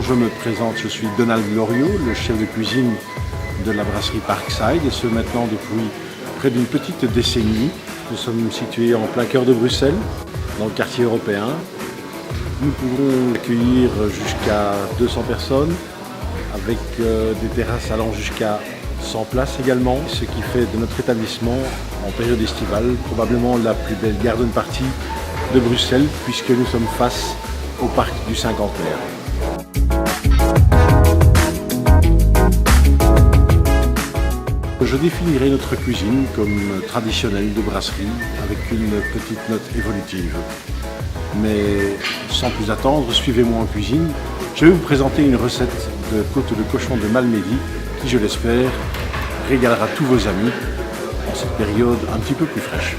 je me présente, je suis Donald Loriot, le chef de cuisine de la brasserie Parkside, et ce maintenant depuis près d'une petite décennie. Nous sommes situés en plein cœur de Bruxelles, dans le quartier européen. Nous pouvons accueillir jusqu'à 200 personnes, avec des terrasses allant jusqu'à 100 places également, ce qui fait de notre établissement, en période estivale, probablement la plus belle garden party de Bruxelles, puisque nous sommes face au parc du Cinquantenaire. Je définirai notre cuisine comme traditionnelle de brasserie, avec une petite note évolutive. Mais sans plus attendre, suivez-moi en cuisine. Je vais vous présenter une recette de côte de cochon de Malmedy qui, je l'espère, régalera tous vos amis en cette période un petit peu plus fraîche.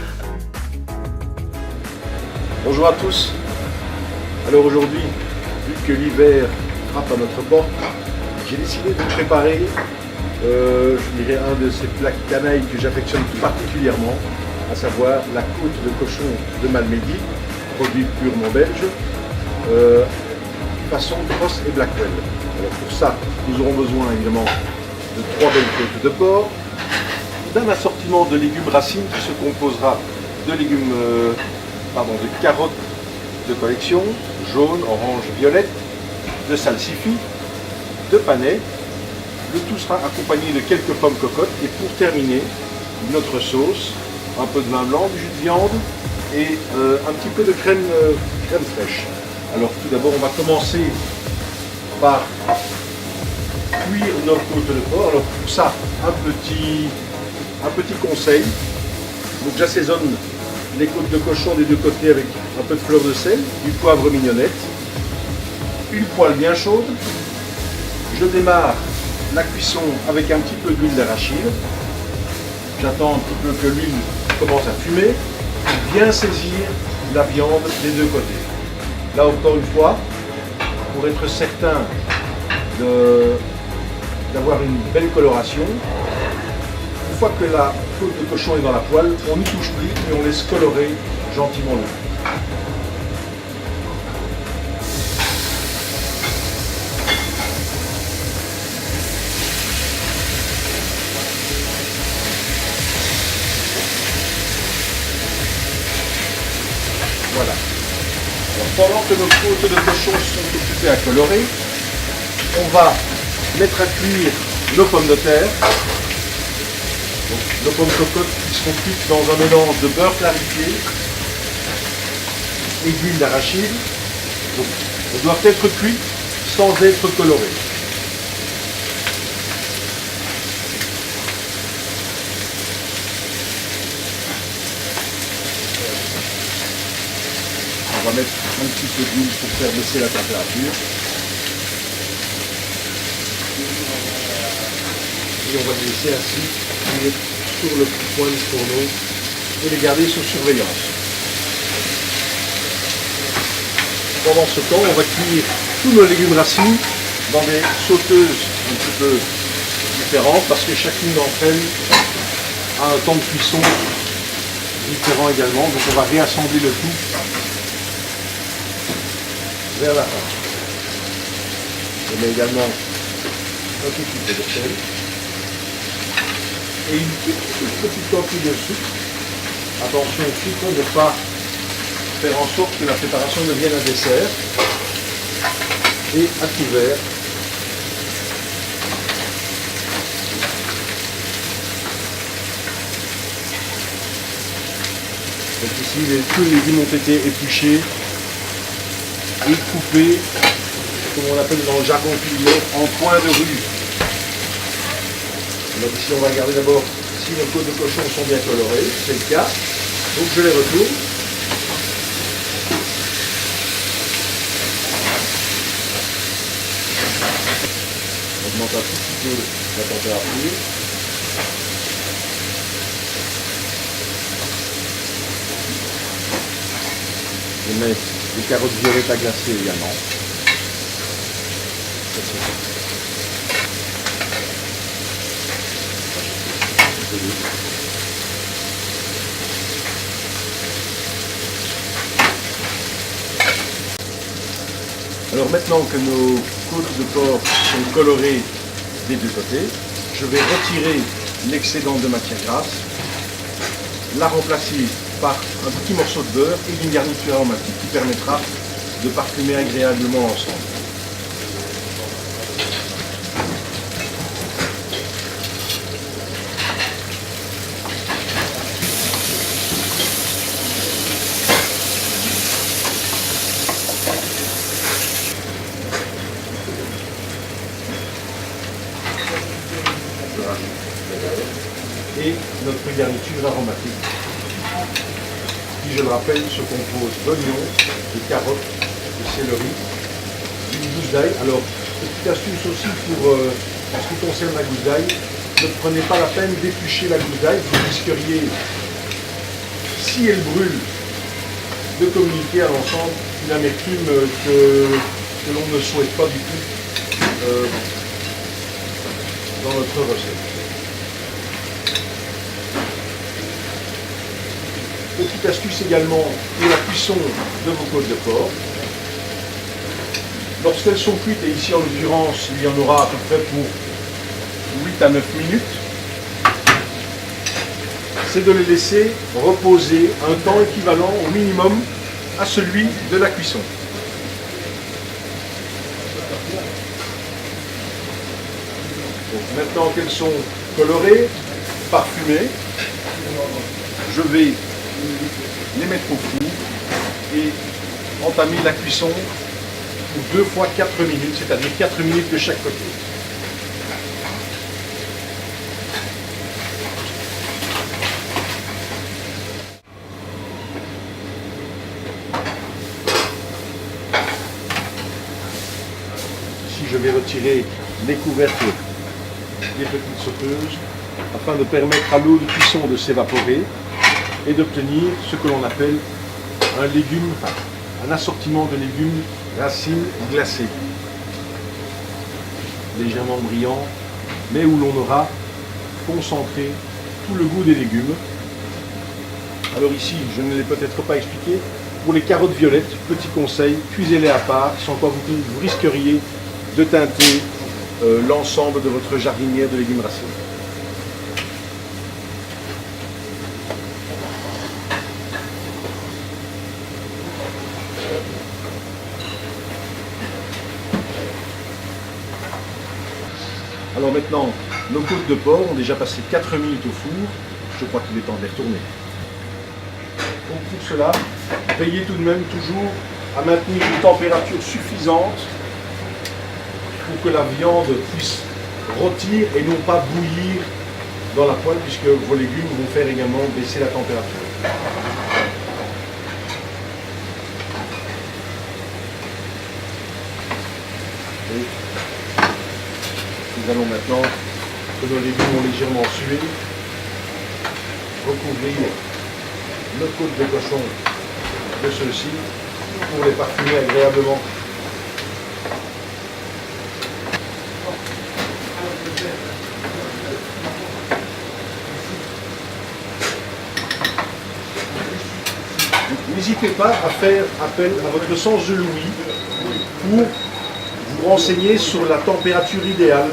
Bonjour à tous. Alors aujourd'hui, vu que l'hiver frappe à notre porte, j'ai décidé de préparer je dirais un de ces plats canailles que j'affectionne tout particulièrement, à savoir la côte de cochon de Malmedy, produit purement belge, façon Cross et Blackwell. Alors pour ça, nous aurons besoin évidemment de 3 belles côtes de porc, d'un assortiment de légumes racines qui se composera de légumes, de carottes de collection, jaune, orange, violette, de salsifis, de panais. Le tout sera accompagné de quelques pommes cocottes et pour terminer, notre sauce, un peu de vin blanc, du jus de viande et un petit peu de crème fraîche. Alors tout d'abord, on va commencer par cuire nos côtes de porc. Alors pour ça, un petit conseil. Donc j'assaisonne les côtes de cochon des deux côtés avec un peu de fleur de sel, du poivre mignonnette, une poêle bien chaude. Je démarre la cuisson avec un petit peu d'huile d'arachide. J'attends un petit peu que l'huile commence à fumer pour bien saisir la viande des deux côtés. Là encore une fois, pour être certain d'avoir une belle coloration, une fois que la côte de cochon est dans la poêle, on n'y touche plus et on laisse colorer gentiment le tout. Voilà. Alors, pendant que nos côtes de cochon sont occupées à colorer, on va mettre à cuire nos pommes de terre. Donc, nos pommes cocottes qui seront cuites dans un mélange de beurre clarifié et d'huile d'arachide. Donc, elles doivent être cuites sans être colorées. On va mettre un petit peu d'huile pour faire baisser la température. Et on va les laisser ainsi cuire sur le petit coin du fourneau et les garder sous surveillance. Pendant ce temps, on va cuire tous nos légumes racines dans des sauteuses un petit peu différentes parce que chacune d'entre elles a un temps de cuisson différent également. Donc on va réassembler le tout vers la fin. Je mets également un petit peu de sel et une petite coquille de sucre. Attention au sucre, ne pas faire en sorte que la préparation devienne un dessert. Et à couvert, donc ici tous les légumes ont été épluchés et coupé, comme on appelle dans le jargon culinaire, en coins de rue. Donc ici on va regarder d'abord si nos côtes de cochon sont bien colorées, c'est le cas. Donc je les retourne. On augmente un tout petit peu la température. Je mets des carottes violettes à glacer également. Alors maintenant que nos côtes de porc sont colorées des deux côtés. Je vais retirer l'excédent de matière grasse, la remplacer par un petit morceau de beurre et une garniture aromatique qui permettra de parfumer agréablement l'ensemble. Et notre garniture aromatique, qui, je le rappelle, se compose d'oignons, de carottes, de céleri, d'une gousse d'ail. Alors, petite astuce aussi pour, en ce qui concerne la gousse d'ail, ne prenez pas la peine d'éplucher la gousse d'ail, vous risqueriez, si elle brûle, de communiquer à l'ensemble une amertume que l'on ne souhaite pas du tout dans notre recette. Petite astuce également pour la cuisson de vos côtes de porc. Lorsqu'elles sont cuites, et ici en l'occurrence il y en aura à peu près pour 8 à 9 minutes, c'est de les laisser reposer un temps équivalent au minimum à celui de la cuisson. Donc maintenant qu'elles sont colorées, parfumées, je vais les mettre au four et entamer la cuisson pour 2 fois 4 minutes, c'est-à-dire 4 minutes de chaque côté. Ici, je vais retirer les couvercles des petites sauteuses afin de permettre à l'eau de cuisson de s'évaporer et d'obtenir ce que l'on appelle un légume, un assortiment de légumes racines glacées, légèrement brillant, mais où l'on aura concentré tout le goût des légumes. Alors ici, je ne l'ai peut-être pas expliqué, pour les carottes violettes, petit conseil, cuisez-les à part, sans quoi vous risqueriez de teinter l'ensemble de votre jardinière de légumes racines. Alors maintenant, nos côtes de porc ont déjà passé 4 minutes au four. Je crois qu'il est temps de les retourner. Donc pour cela, veillez tout de même toujours à maintenir une température suffisante pour que la viande puisse rôtir et non pas bouillir dans la poêle, puisque vos légumes vont faire également baisser la température. Et nous allons maintenant, que nos légumes ont légèrement sué, recouvrir nos côtes de cochon de ceux-ci pour les parfumer agréablement. N'hésitez pas à faire appel à votre sens de l'ouïe pour vous renseigner sur la température idéale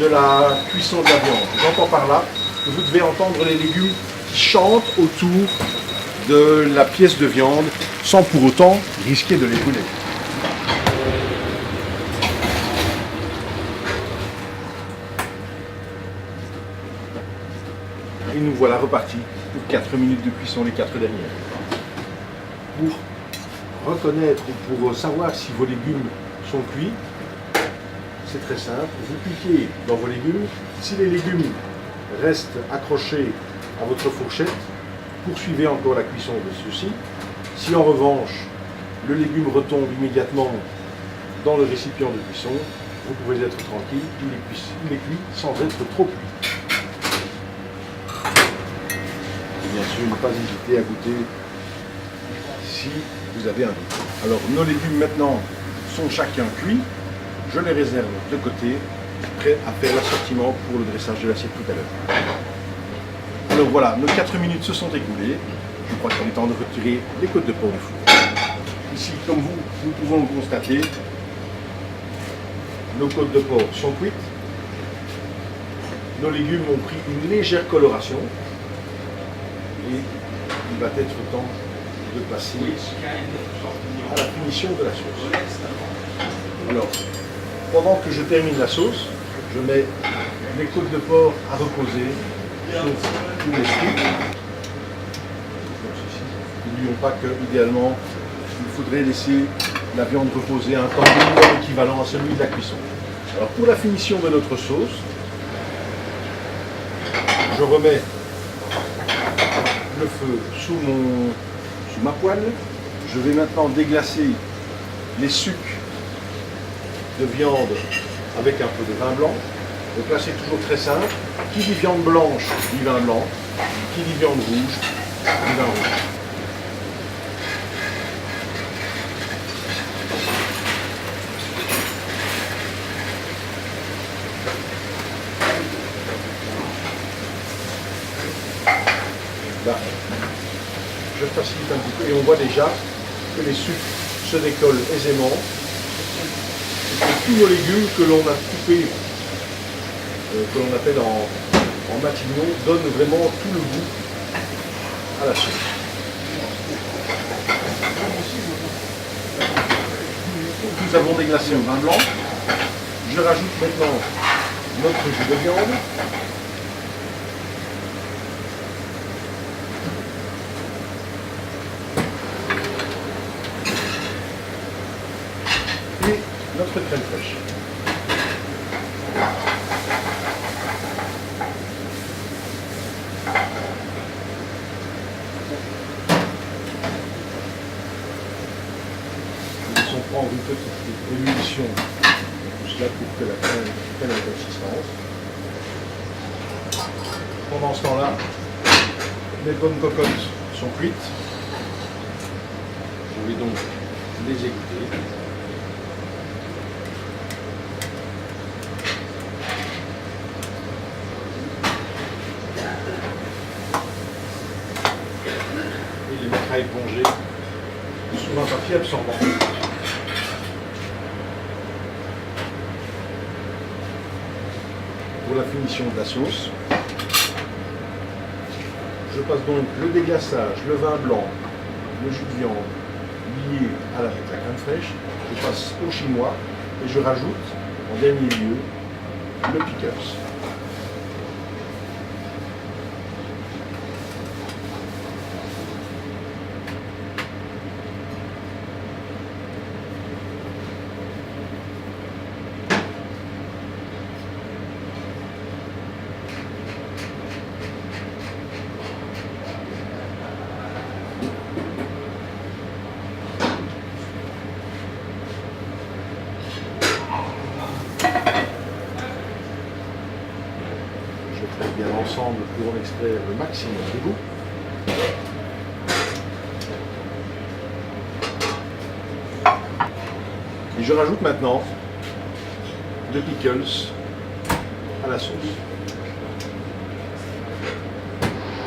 de la cuisson de la viande. J'entends par là que vous devez entendre les légumes qui chantent autour de la pièce de viande sans pour autant risquer de les brûler. Et nous voilà repartis pour 4 minutes de cuisson, les 4 dernières. Pour reconnaître ou pour savoir si vos légumes sont cuits, c'est très simple. Vous cliquez dans vos légumes. Si les légumes restent accrochés à votre fourchette, poursuivez encore la cuisson de ceux-ci. Si en revanche, le légume retombe immédiatement dans le récipient de cuisson, vous pouvez être tranquille, il est cuit sans être trop cuit. Et bien sûr, ne pas hésiter à goûter si vous avez un doute. Alors, nos légumes maintenant sont chacun cuits. Je les réserve de côté, prêts à faire l'assortiment pour le dressage de l'assiette tout à l'heure. Alors voilà, nos 4 minutes se sont écoulées. Je crois qu'il est temps de retirer les côtes de porc du four. Ici, comme nous pouvons le constater, nos côtes de porc sont cuites. Nos légumes ont pris une légère coloration. Et il va être temps de passer à la finition de la sauce. Alors, pendant que je termine la sauce, je mets les côtes de porc à reposer sur tous les fruits. N'oublions pas qu'idéalement, il faudrait laisser la viande reposer un temps minimum équivalent à celui de la cuisson. Alors pour la finition de notre sauce, je remets le feu sous ma poêle. Je vais maintenant déglacer les sucs de viande avec un peu de vin blanc. Donc là c'est toujours très simple. Qui dit viande blanche dit vin blanc. Qui dit viande rouge dit vin rouge. Là, je facilite un petit peu et on voit déjà que les sucres se décollent aisément. Et que tous nos légumes que l'on a coupés, que l'on appelle en matignon, donnent vraiment tout le goût à la sauce. Nous avons déglacé au vin blanc. Je rajoute maintenant notre jus de viande. Et notre crème fraîche. Nous allons prendre une petite ébullition, tout cela pour que la crème prenne la consistance. Pendant ce temps-là, les pommes cocottes sont cuites. Je vais donc les égoutter. Et les mettre à éponger sous un papier absorbant. Pour la finition de la sauce, je passe donc le déglaçage, le vin blanc, le jus de viande lié avec la crème fraîche, je passe au chinois et je rajoute en dernier lieu le pickles. Je traite bien ensemble pour en extraire le maximum de goût. Et je rajoute maintenant le pickles à la sauce.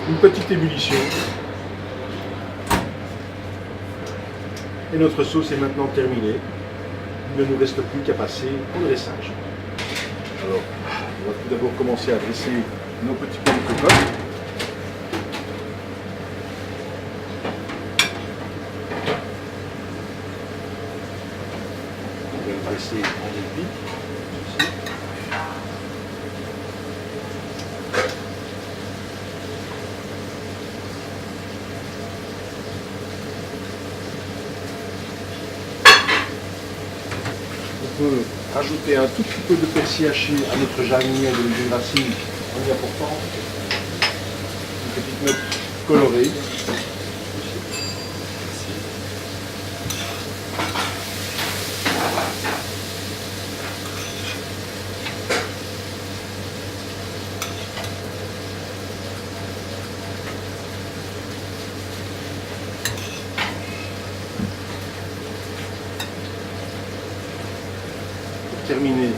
Une petite ébullition. Et notre sauce est maintenant terminée. Il ne nous reste plus qu'à passer au dressage. Alors, on va tout d'abord commencer à dresser nos petits pommes cocottes. On va le dresser en débit. On peut rajouter un tout petit peu de persil haché à notre jardinière de légumes racines en y apportant une petite note colorée. Terminé.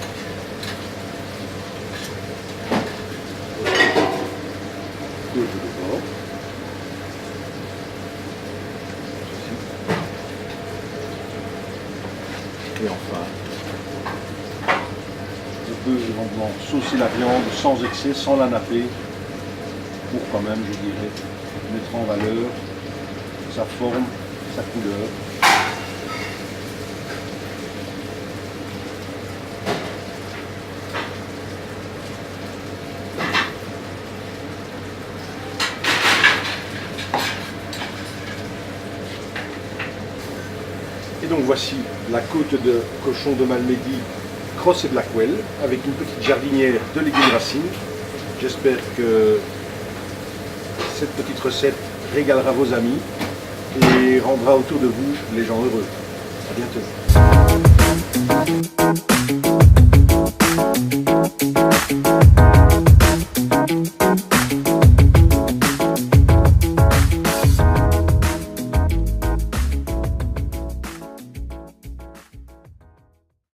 Côte de porc. Et enfin, peut éventuellement saucer la viande sans excès, sans la napper, pour quand même, je dirais, mettre en valeur sa forme, sa couleur. Et donc voici la côte de cochon de Malmedy Cross et Blackwell avec une petite jardinière de légumes racines. J'espère que cette petite recette régalera vos amis et rendra autour de vous les gens heureux. À bientôt.